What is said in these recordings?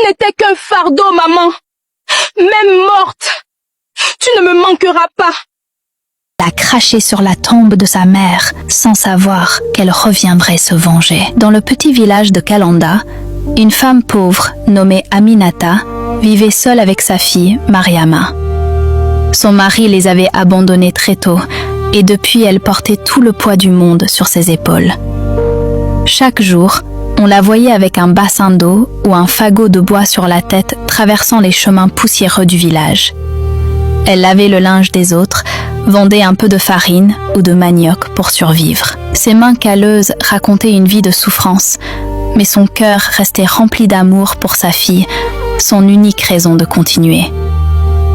n'étais qu'un fardeau, maman. Même morte, tu ne me manqueras pas. Elle a craché sur la tombe de sa mère sans savoir qu'elle reviendrait se venger. Dans le petit village de Kalanda, une femme pauvre nommée Aminata vivait seule avec sa fille Mariama. Son mari les avait abandonnés très tôt et depuis elle portait tout le poids du monde sur ses épaules. Chaque jour, on la voyait avec un bassin d'eau ou un fagot de bois sur la tête traversant les chemins poussiéreux du village. Elle lavait le linge des autres, vendait un peu de farine ou de manioc pour survivre. Ses mains calleuses racontaient une vie de souffrance, mais son cœur restait rempli d'amour pour sa fille, son unique raison de continuer.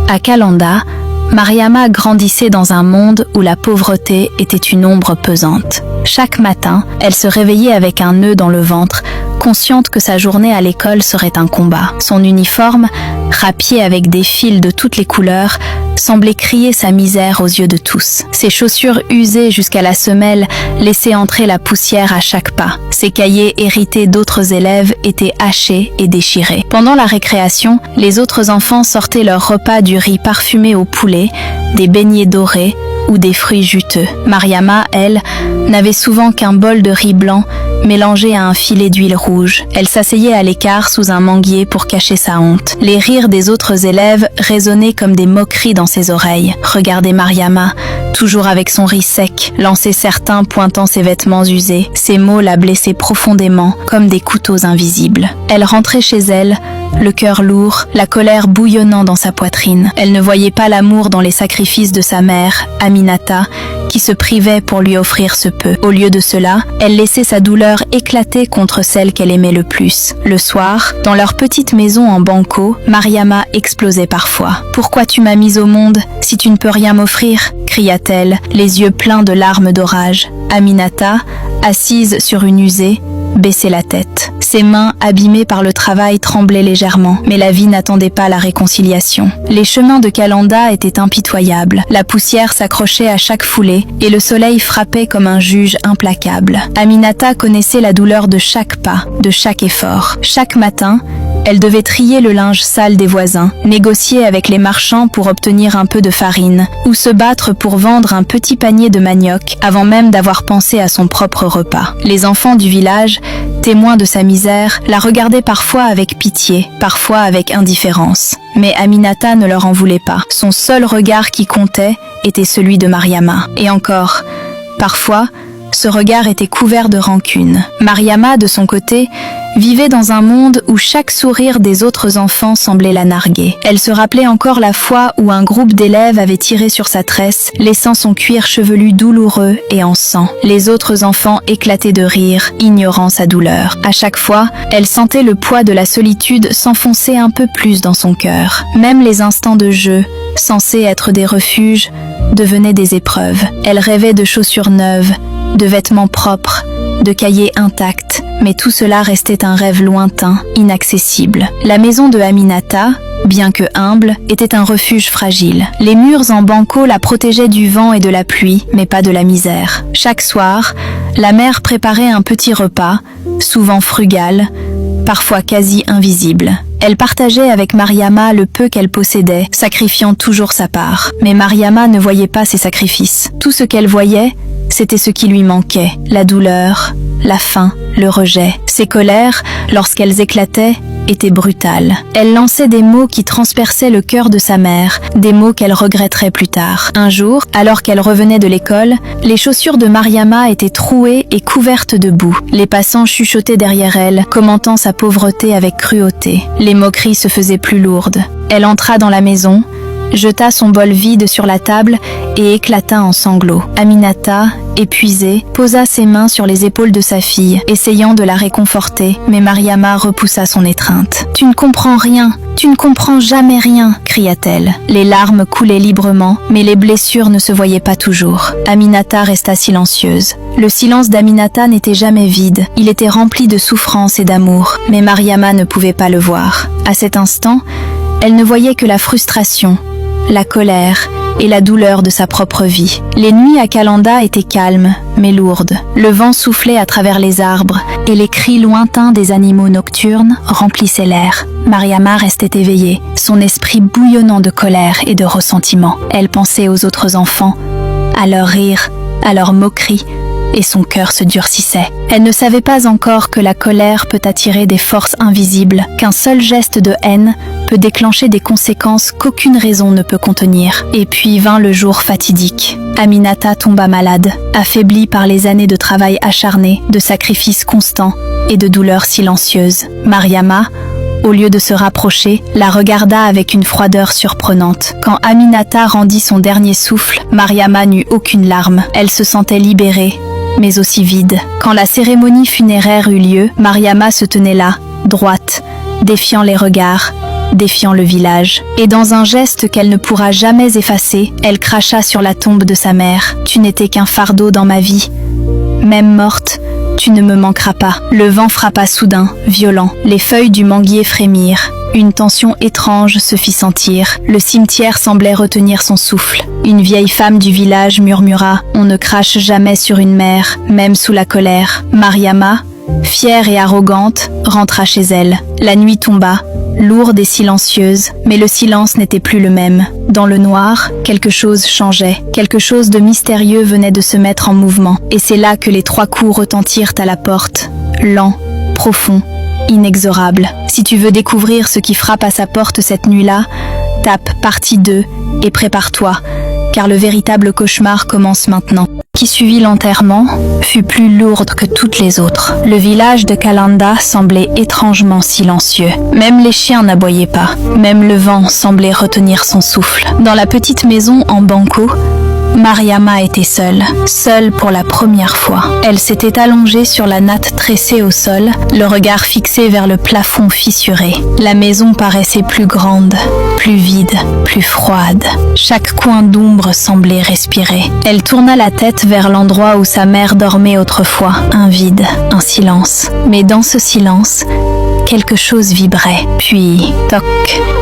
À Kalanda, Mariama grandissait dans un monde où la pauvreté était une ombre pesante. Chaque matin, elle se réveillait avec un nœud dans le ventre, consciente que sa journée à l'école serait un combat. Son uniforme, rapié avec des fils de toutes les couleurs, semblait crier sa misère aux yeux de tous. Ses chaussures usées jusqu'à la semelle laissaient entrer la poussière à chaque pas. Ses cahiers hérités d'autres élèves étaient hachés et déchirés. Pendant la récréation, les autres enfants sortaient leur repas du riz parfumé au poulet, des beignets dorés ou des fruits juteux. Mariama, elle, n'avait souvent qu'un bol de riz blanc mélangé à un filet d'huile rouge. Elle s'asseyait à l'écart sous un manguier pour cacher sa honte. Les rires des autres élèves résonnaient comme des moqueries dans ses oreilles. Regardez Mariama, toujours avec son riz sec, lançait certains pointant ses vêtements usés. Ces mots la blessaient profondément, comme des couteaux invisibles. Elle rentrait chez elle, le cœur lourd, la colère bouillonnant dans sa poitrine. Elle ne voyait pas l'amour dans les sacrifices de sa mère, Aminata, qui se privait pour lui offrir ce peu. Au lieu de cela, elle laissait sa douleur éclater contre celle qu'elle aimait le plus. Le soir, dans leur petite maison en banco, Mariama explosait parfois. « Pourquoi tu m'as mise au monde si tu ne peux rien m'offrir ?» cria-t-elle, les yeux pleins de larmes d'orage. Aminata, assise sur une usée, baissait la tête. Ses mains, abîmées par le travail, tremblaient légèrement, mais la vie n'attendait pas la réconciliation. Les chemins de Kalanda étaient impitoyables. La poussière s'accrochait à chaque foulée et le soleil frappait comme un juge implacable. Aminata connaissait la douleur de chaque pas, de chaque effort. Chaque matin, elle devait trier le linge sale des voisins, négocier avec les marchands pour obtenir un peu de farine, ou se battre pour vendre un petit panier de manioc avant même d'avoir pensé à son propre repas. Les enfants du village, témoins de sa misère, la regardaient parfois avec pitié, parfois avec indifférence. Mais Aminata ne leur en voulait pas. Son seul regard qui comptait était celui de Mariama. Et encore, parfois, ce regard était couvert de rancune. Mariama, de son côté, vivait dans un monde où chaque sourire des autres enfants semblait la narguer. Elle se rappelait encore la fois où un groupe d'élèves avait tiré sur sa tresse, laissant son cuir chevelu douloureux et en sang. Les autres enfants éclataient de rire, ignorant sa douleur. À chaque fois, elle sentait le poids de la solitude s'enfoncer un peu plus dans son cœur. Même les instants de jeu, censés être des refuges, devenaient des épreuves. Elle rêvait de chaussures neuves, de vêtements propres, de cahiers intacts, mais tout cela restait un rêve lointain, inaccessible. La maison de Aminata, bien que humble, était un refuge fragile. Les murs en banco la protégeaient du vent et de la pluie, mais pas de la misère. Chaque soir, la mère préparait un petit repas, souvent frugal, parfois quasi invisible. Elle partageait avec Mariama le peu qu'elle possédait, sacrifiant toujours sa part. Mais Mariama ne voyait pas ses sacrifices. Tout ce qu'elle voyait, c'était ce qui lui manquait, la douleur, la faim, le rejet. Ses colères, lorsqu'elles éclataient, étaient brutales. Elle lançait des mots qui transperçaient le cœur de sa mère, des mots qu'elle regretterait plus tard. Un jour, alors qu'elle revenait de l'école, les chaussures de Mariama étaient trouées et couvertes de boue. Les passants chuchotaient derrière elle, commentant sa pauvreté avec cruauté. Les moqueries se faisaient plus lourdes. Elle entra dans la maison, jeta son bol vide sur la table et éclata en sanglots. Aminata, épuisée, posa ses mains sur les épaules de sa fille, essayant de la réconforter, mais Mariama repoussa son étreinte. « Tu ne comprends rien, tu ne comprends jamais rien !» cria-t-elle. Les larmes coulaient librement, mais les blessures ne se voyaient pas toujours. Aminata resta silencieuse. Le silence d'Aminata n'était jamais vide, il était rempli de souffrance et d'amour, mais Mariama ne pouvait pas le voir. À cet instant, elle ne voyait que la frustration, la colère et la douleur de sa propre vie. Les nuits à Kalanda étaient calmes, mais lourdes. Le vent soufflait à travers les arbres, et les cris lointains des animaux nocturnes remplissaient l'air. Mariama restait éveillée, son esprit bouillonnant de colère et de ressentiment. Elle pensait aux autres enfants, à leurs rires, à leurs moqueries, et son cœur se durcissait. Elle ne savait pas encore que la colère peut attirer des forces invisibles, qu'un seul geste de haine peut déclencher des conséquences qu'aucune raison ne peut contenir. Et puis vint le jour fatidique. Aminata tomba malade, affaiblie par les années de travail acharné, de sacrifices constants et de douleurs silencieuses. Mariama, au lieu de se rapprocher, la regarda avec une froideur surprenante. Quand Aminata rendit son dernier souffle, Mariama n'eut aucune larme. Elle se sentait libérée, mais aussi vide. Quand la cérémonie funéraire eut lieu, Mariama se tenait là, droite, défiant les regards, défiant le village. Et dans un geste qu'elle ne pourra jamais effacer, elle cracha sur la tombe de sa mère. « Tu n'étais qu'un fardeau dans ma vie. Même morte, tu ne me manqueras pas. » Le vent frappa soudain, violent. Les feuilles du manguier frémirent. Une tension étrange se fit sentir. Le cimetière semblait retenir son souffle. Une vieille femme du village murmura « On ne crache jamais sur une mère, même sous la colère. » Mariama, fière et arrogante, rentra chez elle. La nuit tomba, lourde et silencieuse, mais le silence n'était plus le même. Dans le noir, quelque chose changeait. Quelque chose de mystérieux venait de se mettre en mouvement. Et c'est là que les 3 coups retentirent à la porte. Lent, profond, inexorable. Si tu veux découvrir ce qui frappe à sa porte cette nuit-là, tape partie 2 et prépare-toi, car le véritable cauchemar commence maintenant. Qui suivit l'enterrement fut plus lourde que toutes les autres. Le village de Kalanda semblait étrangement silencieux. Même les chiens n'aboyaient pas. Même le vent semblait retenir son souffle. Dans la petite maison en banco, Mariama était seule pour la première fois. Elle s'était allongée sur la natte tressée au sol, le regard fixé vers le plafond fissuré. La maison paraissait plus grande, plus vide, plus froide. Chaque coin d'ombre semblait respirer. Elle tourna la tête vers l'endroit où sa mère dormait autrefois. Un vide, un silence. Mais dans ce silence, quelque chose vibrait. Puis, toc.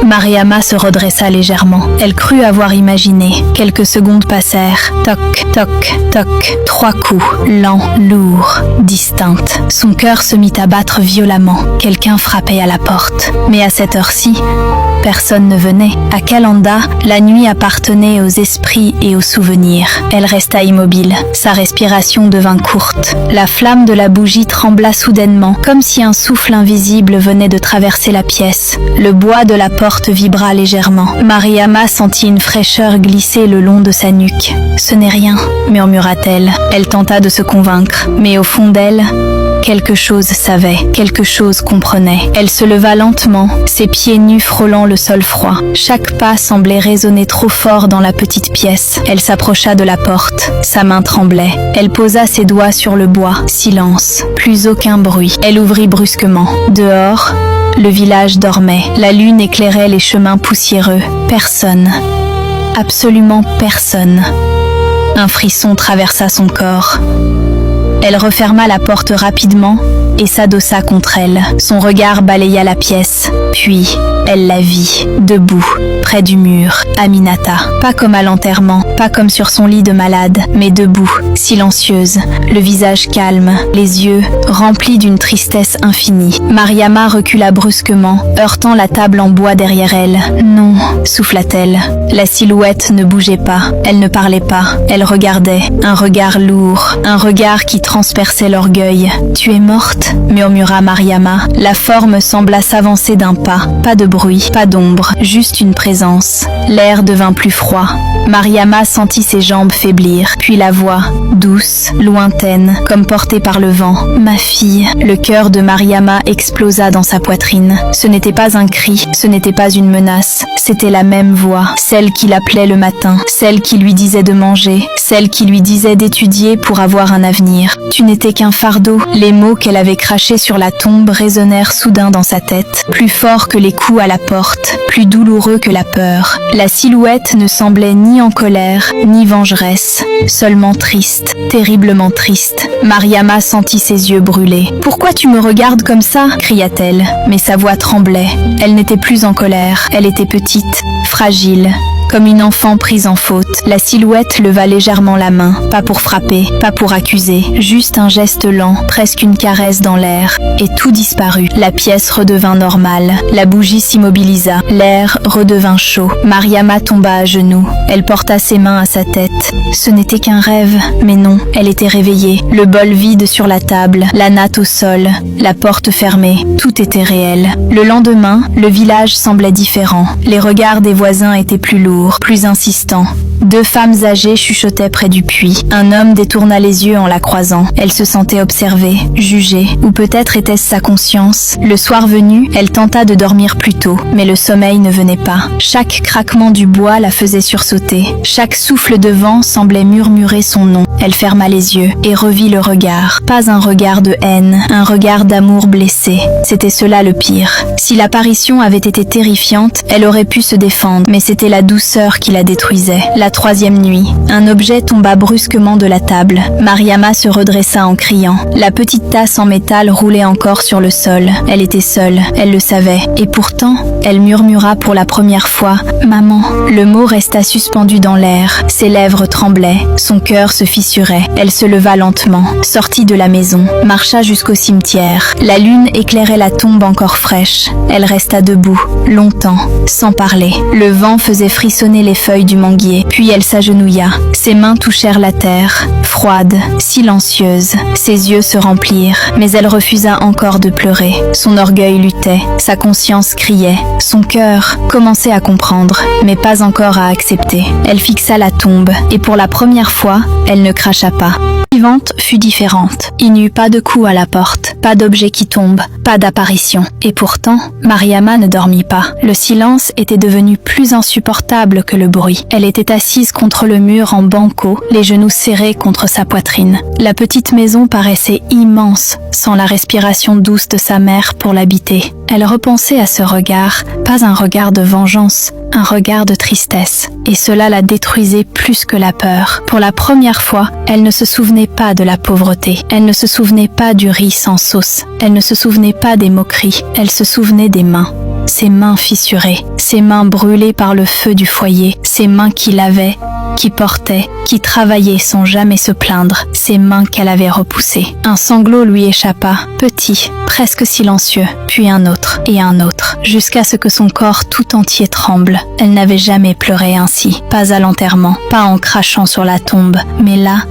Mariama se redressa légèrement. Elle crut avoir imaginé. Quelques secondes passèrent. Toc, toc, toc. 3 coups, lents, lourds, distincts. Son cœur se mit à battre violemment. Quelqu'un frappait à la porte. Mais à cette heure-ci, personne ne venait. À Kalanda, la nuit appartenait aux esprits et aux souvenirs. Elle resta immobile. Sa respiration devint courte. La flamme de la bougie trembla soudainement, comme si un souffle invisible venait de traverser la pièce. Le bois de la porte vibra légèrement. Mariama sentit une fraîcheur glisser le long de sa nuque. « Ce n'est rien », murmura-t-elle. Elle tenta de se convaincre, mais au fond d'elle, quelque chose savait, quelque chose comprenait. Elle se leva lentement, ses pieds nus frôlant le sol froid. Chaque pas semblait résonner trop fort dans la petite pièce. Elle s'approcha de la porte. Sa main tremblait. Elle posa ses doigts sur le bois. Silence. Plus aucun bruit. Elle ouvrit brusquement. Dehors, le village dormait. La lune éclairait les chemins poussiéreux. Personne. Absolument personne. Un frisson traversa son corps. Elle referma la porte rapidement et s'adossa contre elle. Son regard balaya la pièce. Puis, elle la vit, debout, près du mur, Aminata. Pas comme à l'enterrement, pas comme sur son lit de malade, mais debout, silencieuse, le visage calme, les yeux remplis d'une tristesse infinie. Mariama recula brusquement, heurtant la table en bois derrière elle. « Non », souffla-t-elle. La silhouette ne bougeait pas, elle ne parlait pas, elle regardait, un regard lourd, un regard qui transperçait l'orgueil. « Tu es morte ?» murmura Mariama. La forme sembla s'avancer d'un pas, pas de bruit, pas d'ombre, juste une présence. L'air devint plus froid. Mariama sentit ses jambes faiblir, puis la voix, douce, lointaine, comme portée par le vent. « Ma fille !» Le cœur de Mariama explosa dans sa poitrine. Ce n'était pas un cri, ce n'était pas une menace, c'était la même voix, celle qui l'appelait le matin, celle qui lui disait de manger, celle qui lui disait d'étudier pour avoir un avenir. « Tu n'étais qu'un fardeau !» Les mots qu'elle avait crachés sur la tombe résonnèrent soudain dans sa tête, plus forts que les coups à la porte, plus douloureux que la peur. La silhouette ne semblait ni en colère, ni vengeresse, seulement triste, terriblement triste. Mariama sentit ses yeux brûler. « Pourquoi tu me regardes comme ça ?» cria-t-elle, mais sa voix tremblait. Elle n'était plus en colère, elle était petite, fragile, Comme une enfant prise en faute, la silhouette leva légèrement la main, pas pour frapper, pas pour accuser, juste un geste lent, presque une caresse dans l'air, et tout disparut. La pièce redevint normale, la bougie s'immobilisa, l'air redevint chaud. Mariama tomba à genoux, elle porta ses mains à sa tête. Ce n'était qu'un rêve, mais non, elle était réveillée. Le bol vide sur la table, la natte au sol, la porte fermée, tout était réel. Le lendemain, le village semblait différent. Les regards des voisins étaient plus lourds, plus insistants. 2 femmes âgées chuchotaient près du puits. Un homme détourna les yeux en la croisant. Elle se sentait observée, jugée, ou peut-être était-ce sa conscience. Le soir venu, elle tenta de dormir plus tôt, mais le sommeil ne venait pas. Chaque craquement du bois la faisait sursauter. Chaque souffle de vent semblait murmurer son nom. Elle ferma les yeux et revit le regard. Pas un regard de haine, un regard d'amour blessé. C'était cela le pire. Si l'apparition avait été terrifiante, elle aurait pu se défendre, mais c'était la douceur qui la détruisait. La 3e nuit, un objet tomba brusquement de la table. Mariama se redressa en criant. La petite tasse en métal roulait encore sur le sol. Elle était seule, elle le savait. Et pourtant, elle murmura pour la première fois « Maman ». Le mot resta suspendu dans l'air. Ses lèvres tremblaient, son cœur se fissurait. Elle se leva lentement, sortit de la maison, marcha jusqu'au cimetière. La lune éclairait la tombe encore fraîche. Elle resta debout, longtemps, sans parler. Le vent faisait frissonner les feuilles du manguier. Puis elle s'agenouilla. Ses mains touchèrent la terre, froide, silencieuse. Ses yeux se remplirent, mais elle refusa encore de pleurer. Son orgueil luttait, sa conscience criait. Son cœur commençait à comprendre, mais pas encore à accepter. Elle fixa la tombe, et pour la première fois, elle ne cracha pas. La suivante fut différente. Il n'y eut pas de coup à la porte, pas d'objet qui tombe, pas d'apparition. Et pourtant, Mariama ne dormit pas. Le silence était devenu plus insupportable que le bruit. Elle était assise contre le mur en banco, les genoux serrés contre sa poitrine. La petite maison paraissait immense, sans la respiration douce de sa mère pour l'habiter. Elle repensait à ce regard, pas un regard de vengeance, un regard de tristesse. Et cela la détruisait plus que la peur. Pour la première fois, elle ne se souvenait pas de la pauvreté. Elle ne se souvenait pas du riz sans sauce. Elle ne se souvenait pas des moqueries. Elle se souvenait des mains. Ses mains fissurées, ses mains brûlées par le feu du foyer, ses mains qui lavaient, qui portaient, qui travaillaient sans jamais se plaindre, ses mains qu'elle avait repoussées. Un sanglot lui échappa, petit, presque silencieux, puis un autre, et un autre, jusqu'à ce que son corps tout entier tremble. Elle n'avait jamais pleuré ainsi, pas à l'enterrement, pas en crachant sur la tombe, mais là,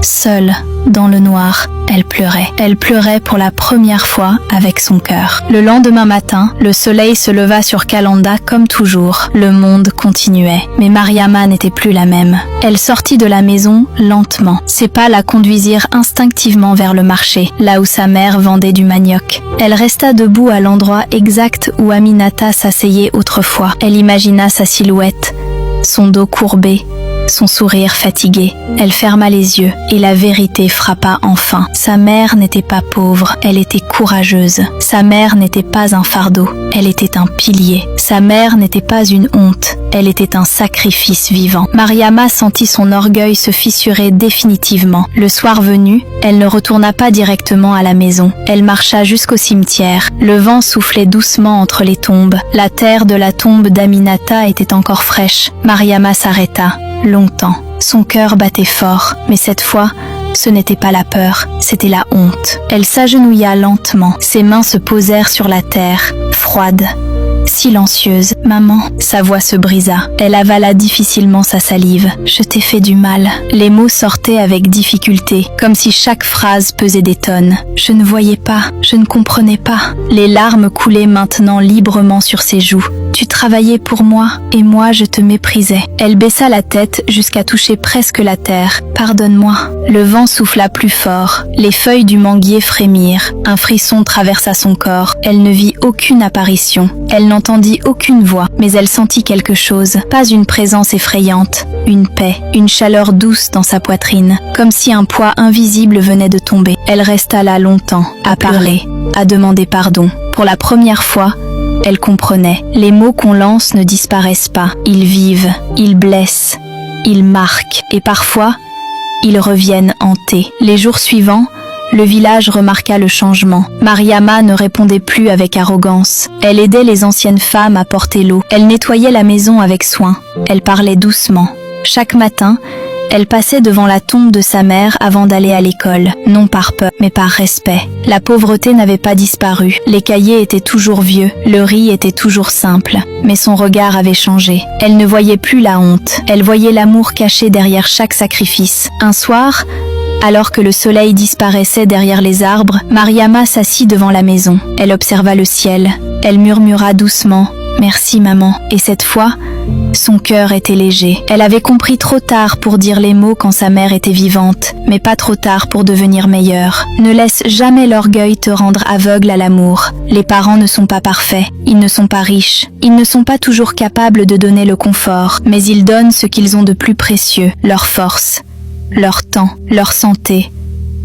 seule, dans le noir, elle pleurait. Elle pleurait pour la première fois avec son cœur. Le lendemain matin, le soleil se leva sur Kalanda comme toujours. Le monde continuait. Mais Mariama n'était plus la même. Elle sortit de la maison lentement. Ses pas la conduisirent instinctivement vers le marché, là où sa mère vendait du manioc. Elle resta debout à l'endroit exact où Aminata s'asseyait autrefois. Elle imagina sa silhouette, son dos courbé, son sourire fatigué. Elle ferma les yeux et la vérité frappa enfin. Sa mère n'était pas pauvre, elle était courageuse. Sa mère n'était pas un fardeau, elle était un pilier. Sa mère n'était pas une honte, elle était un sacrifice vivant. Mariama sentit son orgueil se fissurer définitivement. Le soir venu, elle ne retourna pas directement à la maison. Elle marcha jusqu'au cimetière. Le vent soufflait doucement entre les tombes. La terre de la tombe d'Aminata était encore fraîche. Mariama s'arrêta. Longtemps. Son cœur battait fort, mais cette fois, ce n'était pas la peur, c'était la honte. Elle s'agenouilla lentement, ses mains se posèrent sur la terre, froide, silencieuse. « Maman !» Sa voix se brisa. Elle avala difficilement sa salive. « Je t'ai fait du mal. » Les mots sortaient avec difficulté, comme si chaque phrase pesait des tonnes. Je ne voyais pas, je ne comprenais pas. Les larmes coulaient maintenant librement sur ses joues. Tu travaillais pour moi, et moi je te méprisais. Elle baissa la tête jusqu'à toucher presque la terre. Pardonne-moi. Le vent souffla plus fort. Les feuilles du manguier frémirent. Un frisson traversa son corps. Elle ne vit aucune apparition. Elle n'entendit aucune voix, mais elle sentit quelque chose. Pas une présence effrayante. Une paix, une chaleur douce dans sa poitrine, comme si un poids invisible venait de tomber. Elle resta là longtemps, à parler, à demander pardon. Pour la première fois, elle comprenait. Les mots qu'on lance ne disparaissent pas. Ils vivent, ils blessent, ils marquent. Et parfois, ils reviennent hantés. Les jours suivants, le village remarqua le changement. Mariama ne répondait plus avec arrogance. Elle aidait les anciennes femmes à porter l'eau. Elle nettoyait la maison avec soin. Elle parlait doucement. Chaque matin, elle passait devant la tombe de sa mère avant d'aller à l'école, non par peur, mais par respect. La pauvreté n'avait pas disparu, les cahiers étaient toujours vieux, le riz était toujours simple, mais son regard avait changé. Elle ne voyait plus la honte, elle voyait l'amour caché derrière chaque sacrifice. Un soir, alors que le soleil disparaissait derrière les arbres, Mariama s'assit devant la maison. Elle observa le ciel, elle murmura doucement « Merci maman » et cette fois, son cœur était léger. Elle avait compris trop tard pour dire les mots quand sa mère était vivante, mais pas trop tard pour devenir meilleure. Ne laisse jamais l'orgueil te rendre aveugle à l'amour. Les parents ne sont pas parfaits, ils ne sont pas riches, ils ne sont pas toujours capables de donner le confort, mais ils donnent ce qu'ils ont de plus précieux, leur force, leur temps, leur santé,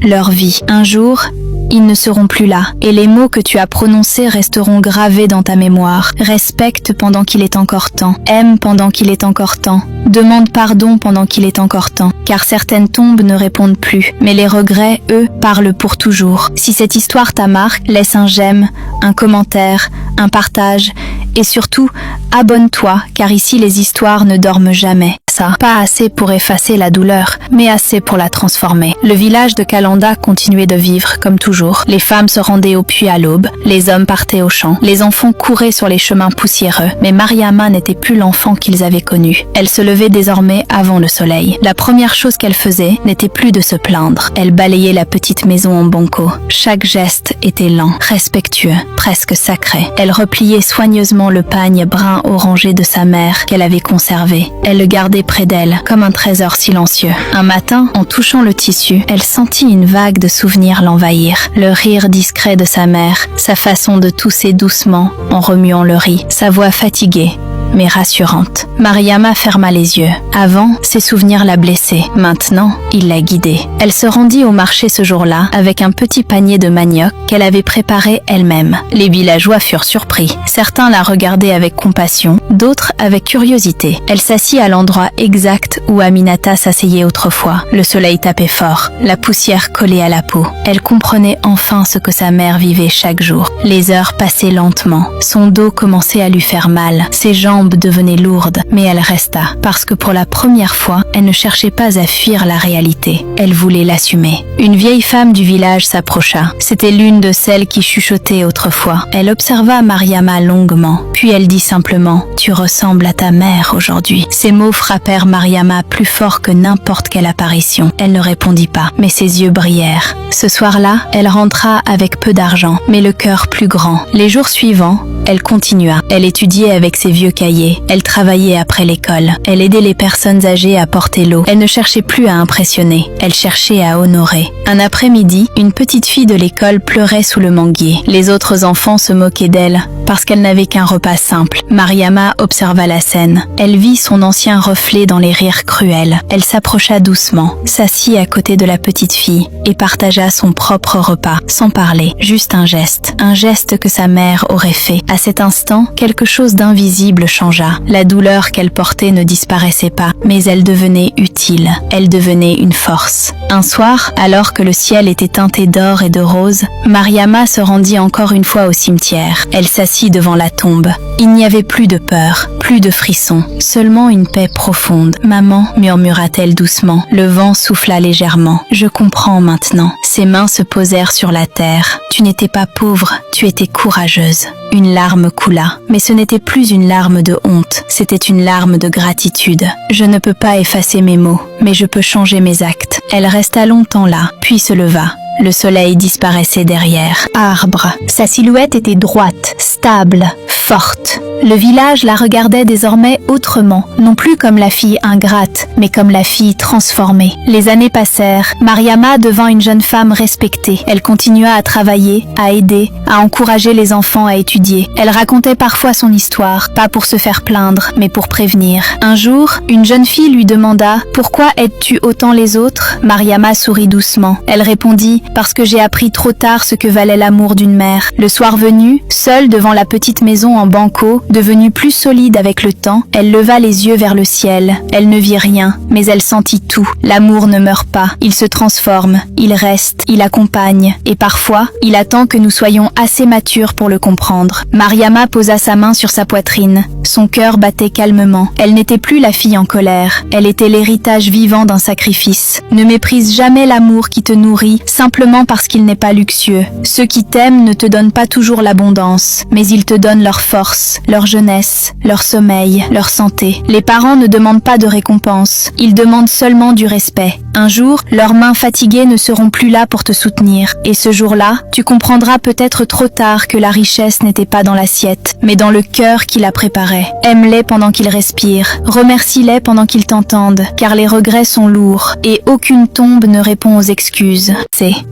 leur vie. Un jour, ils ne seront plus là, et les mots que tu as prononcés resteront gravés dans ta mémoire. Respecte pendant qu'il est encore temps, aime pendant qu'il est encore temps, demande pardon pendant qu'il est encore temps, car certaines tombes ne répondent plus, mais les regrets, eux, parlent pour toujours. Si cette histoire t'a marqué, laisse un j'aime, un commentaire, un partage, et surtout, abonne-toi, car ici les histoires ne dorment jamais. Ça, pas assez pour effacer la douleur, mais assez pour la transformer. Le village de Kalanda continuait de vivre comme toujours. Les femmes se rendaient au puits à l'aube, les hommes partaient au champ, les enfants couraient sur les chemins poussiéreux, mais Mariama n'était plus l'enfant qu'ils avaient connu. Elle se levait désormais avant le soleil. La première chose qu'elle faisait n'était plus de se plaindre. Elle balayait la petite maison en banco. Chaque geste était lent, respectueux, presque sacré. Elle repliait soigneusement le pagne brun orangé de sa mère qu'elle avait conservé. Elle le gardait près d'elle, comme un trésor silencieux. Un matin, en touchant le tissu, elle sentit une vague de souvenirs l'envahir. Le rire discret de sa mère, sa façon de tousser doucement en remuant le riz, sa voix fatiguée, mais rassurante. Mariama ferma les yeux. Avant, ses souvenirs la blessaient. Maintenant, il la guidait. Elle se rendit au marché ce jour-là avec un petit panier de manioc qu'elle avait préparé elle-même. Les villageois furent surpris. Certains la regardaient avec compassion, d'autres avec curiosité. Elle s'assit à l'endroit exact où Aminata s'asseyait autrefois. Le soleil tapait fort, la poussière collait à la peau. Elle comprenait enfin ce que sa mère vivait chaque jour. Les heures passaient lentement. Son dos commençait à lui faire mal. Ses jambes devenaient lourdes, mais elle resta, parce que pour la première fois, elle ne cherchait pas à fuir la réalité. Elle voulait l'assumer. Une vieille femme du village s'approcha. C'était l'une de celles qui chuchotaient autrefois. Elle observa Mariama longuement, puis elle dit simplement « Tu ressembles à ta mère aujourd'hui ». Ces mots frappèrent Mariama plus fort que n'importe quelle apparition. Elle ne répondit pas, mais ses yeux brillèrent. Ce soir-là, elle rentra avec peu d'argent, mais le cœur plus grand. Les jours suivants, elle continua. Elle étudiait avec ses vieux cahiers. Elle travaillait après l'école. Elle aidait les personnes âgées à porter l'eau. Elle ne cherchait plus à impressionner. Elle cherchait à honorer. Un après-midi, une petite fille de l'école pleurait sous le manguier. Les autres enfants se moquaient d'elle parce qu'elle n'avait qu'un repas simple. Mariama observa la scène. Elle vit son ancien reflet dans les rires cruels. Elle s'approcha doucement, s'assit à côté de la petite fille et partagea son propre repas, sans parler, juste un geste que sa mère aurait fait. À cet instant, quelque chose d'invisible changea. La douleur qu'elle portait ne disparaissait pas, mais elle devenait utile. Elle devenait une force. Un soir, alors que le ciel était teinté d'or et de rose, Mariama se rendit encore une fois au cimetière. Elle s'assit devant la tombe. Il n'y avait plus de peur, plus de frissons, seulement une paix profonde. « Maman » murmura-t-elle doucement. Le vent souffla légèrement. « Je comprends maintenant. » Ses mains se posèrent sur la terre. « Tu n'étais pas pauvre, tu étais courageuse. » Une larme coula, mais ce n'était plus une larme de honte, c'était une larme de gratitude. Je ne peux pas effacer mes mots, mais je peux changer mes actes. Elle resta longtemps là, puis se leva. Le soleil disparaissait derrière. Arbre. Sa silhouette était droite, stable, forte. Le village la regardait désormais autrement, non plus comme la fille ingrate, mais comme la fille transformée. Les années passèrent. Mariama devint une jeune femme respectée. Elle continua à travailler, à aider, à encourager les enfants à étudier. Elle racontait parfois son histoire, pas pour se faire plaindre, mais pour prévenir. Un jour, une jeune fille lui demanda « Pourquoi aides-tu autant les autres ?» Mariama sourit doucement. Elle répondit « Parce que j'ai appris trop tard ce que valait l'amour d'une mère. » Le soir venu, seule devant la petite maison maison en banco, devenue plus solide avec le temps, elle leva les yeux vers le ciel. Elle ne vit rien, mais elle sentit tout. L'amour ne meurt pas, il se transforme, il reste, il accompagne, et parfois, il attend que nous soyons assez matures pour le comprendre. Mariama posa sa main sur sa poitrine. Son cœur battait calmement. Elle n'était plus la fille en colère, elle était l'héritage vivant d'un sacrifice. Ne méprise jamais l'amour qui te nourrit, simplement parce qu'il n'est pas luxueux. Ceux qui t'aiment ne te donnent pas toujours l'abondance, mais ils te donnent leur force, leur jeunesse, leur sommeil, leur santé. Les parents ne demandent pas de récompense, ils demandent seulement du respect. Un jour, leurs mains fatiguées ne seront plus là pour te soutenir. Et ce jour-là, tu comprendras peut-être trop tard que la richesse n'était pas dans l'assiette, mais dans le cœur qui la préparait. Aime-les pendant qu'ils respirent, remercie-les pendant qu'ils t'entendent, car les regrets sont lourds, et aucune tombe ne répond aux excuses.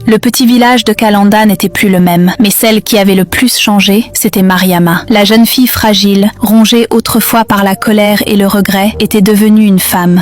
Le petit village de Kalanda n'était plus le même, mais celle qui avait le plus changé, c'était Mariama. La jeune fille fragile, rongée autrefois par la colère et le regret, était devenue une femme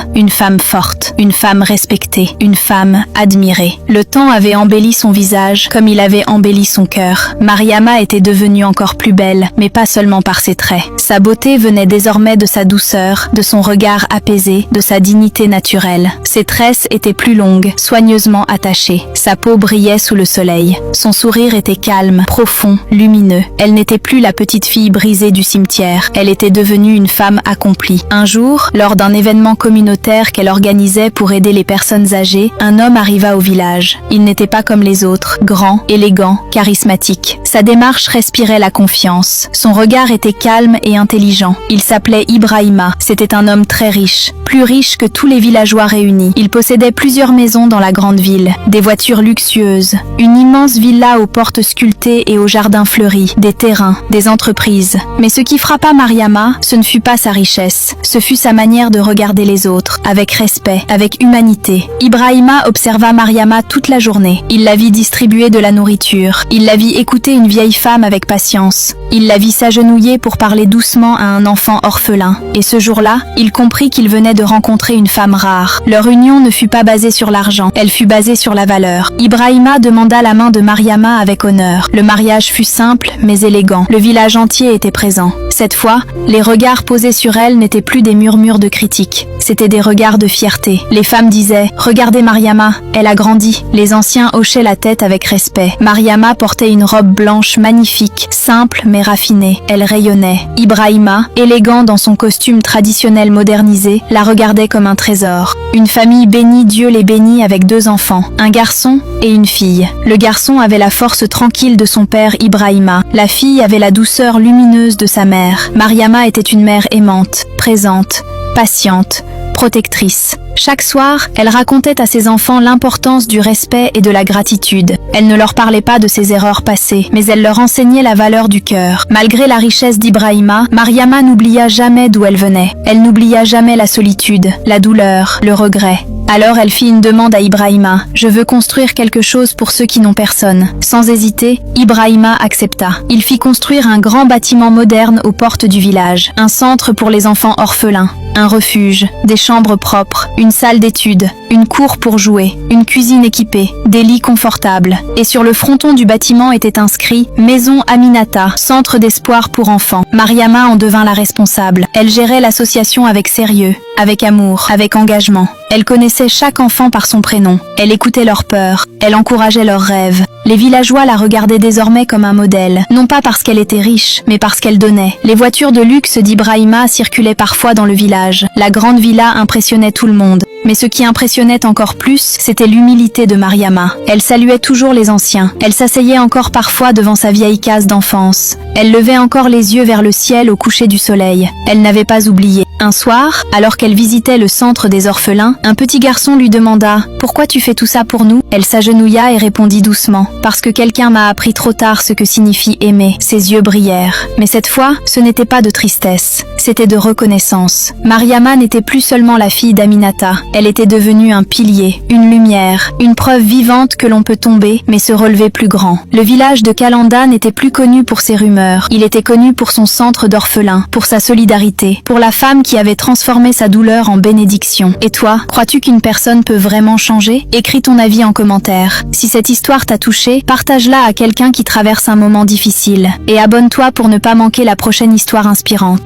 forte, une femme respectée, une femme admirée. Le temps avait embelli son visage comme il avait embelli son cœur. Mariama était devenue encore plus belle, mais pas seulement par ses traits. Sa beauté venait désormais de sa douceur, de son regard apaisé, de sa dignité naturelle. Ses tresses étaient plus longues, soigneusement attachées. Sa peau brillait sous le soleil. Son sourire était calme, profond, lumineux. Elle n'était plus la petite fille brisée du cimetière. Elle était devenue une femme accomplie. Un jour, lors d'un événement communautaire qu'elle organisait pour aider les personnes âgées, un homme arriva au village. Il n'était pas comme les autres, grand, élégant, charismatique. Sa démarche respirait la confiance. Son regard était calme et intelligent. Il s'appelait Ibrahima. C'était un homme très riche, plus riche que tous les villageois réunis. Il possédait plusieurs maisons dans la grande ville, des voitures luxueuses, une immense villa aux portes sculptées et aux jardins fleuris, des terrains, des entreprises. Mais ce qui frappa Mariama, ce ne fut pas sa richesse, ce fut sa manière de regarder les autres, avec respect, avec humanité. Ibrahima observa Mariama toute la journée. Il la vit distribuer de la nourriture. Il la vit écouter une vieille femme avec patience. Il la vit s'agenouiller pour parler doucement à un enfant orphelin. Et ce jour-là, il comprit qu'il venait de rencontrer une femme rare. Leur union ne fut pas basée sur l'argent, elle fut basée sur la valeur. Ibrahima demanda la main de Mariama avec honneur. Le mariage fut simple, mais élégant. Le village entier était présent. Cette fois, les regards posés sur elle n'étaient plus des murmures de critique. C'étaient des regards de fierté. Les femmes disaient « Regardez Mariama, elle a grandi ». Les anciens hochaient la tête avec respect. Mariama portait une robe blanche magnifique, simple mais raffinée. Elle rayonnait. Ibrahima, élégant dans son costume traditionnel modernisé, la regardait comme un trésor. Une famille bénie, Dieu les bénit avec 2 enfants, un garçon et une fille. Le garçon avait la force tranquille de son père Ibrahima. La fille avait la douceur lumineuse de sa mère. Mariama était une mère aimante, présente, patiente, protectrice. Chaque soir, elle racontait à ses enfants l'importance du respect et de la gratitude. Elle ne leur parlait pas de ses erreurs passées, mais elle leur enseignait la valeur du cœur. Malgré la richesse d'Ibrahima, Mariama n'oublia jamais d'où elle venait. Elle n'oublia jamais la solitude, la douleur, le regret. Alors elle fit une demande à Ibrahima. « Je veux construire quelque chose pour ceux qui n'ont personne. » Sans hésiter, Ibrahima accepta. Il fit construire un grand bâtiment moderne aux portes du village. Un centre pour les enfants orphelins. Un refuge, des chambres propres, une salle d'études, une cour pour jouer, une cuisine équipée, des lits confortables. Et sur le fronton du bâtiment était inscrit « Maison Aminata, centre d'espoir pour enfants ». Mariama en devint la responsable. Elle gérait l'association avec sérieux, avec amour, avec engagement. Elle connaissait chaque enfant par son prénom. Elle écoutait leurs peurs. Elle encourageait leurs rêves. Les villageois la regardaient désormais comme un modèle, non pas parce qu'elle était riche, mais parce qu'elle donnait. Les voitures de luxe d'Ibrahima circulaient parfois dans le village. La grande villa impressionnait tout le monde. Mais ce qui impressionnait encore plus, c'était l'humilité de Mariama. Elle saluait toujours les anciens. Elle s'asseyait encore parfois devant sa vieille case d'enfance. Elle levait encore les yeux vers le ciel au coucher du soleil. Elle n'avait pas oublié. Un soir, alors qu'elle visitait le centre des orphelins, un petit garçon lui demanda « Pourquoi tu fais tout ça pour nous ?» Elle s'agenouilla et répondit doucement « Parce que quelqu'un m'a appris trop tard ce que signifie aimer ». Ses yeux brillèrent. Mais cette fois, ce n'était pas de tristesse, c'était de reconnaissance. Mariama n'était plus seulement la fille d'Aminata. Elle était devenue un pilier, une lumière, une preuve vivante que l'on peut tomber, mais se relever plus grand. Le village de Kalanda n'était plus connu pour ses rumeurs. Il était connu pour son centre d'orphelins, pour sa solidarité, pour la femme qui qui avait transformé sa douleur en bénédiction. Et toi, crois-tu qu'une personne peut vraiment changer? Écris ton avis en commentaire. Si cette histoire t'a touché, partage-la à quelqu'un qui traverse un moment difficile. Et abonne-toi pour ne pas manquer la prochaine histoire inspirante.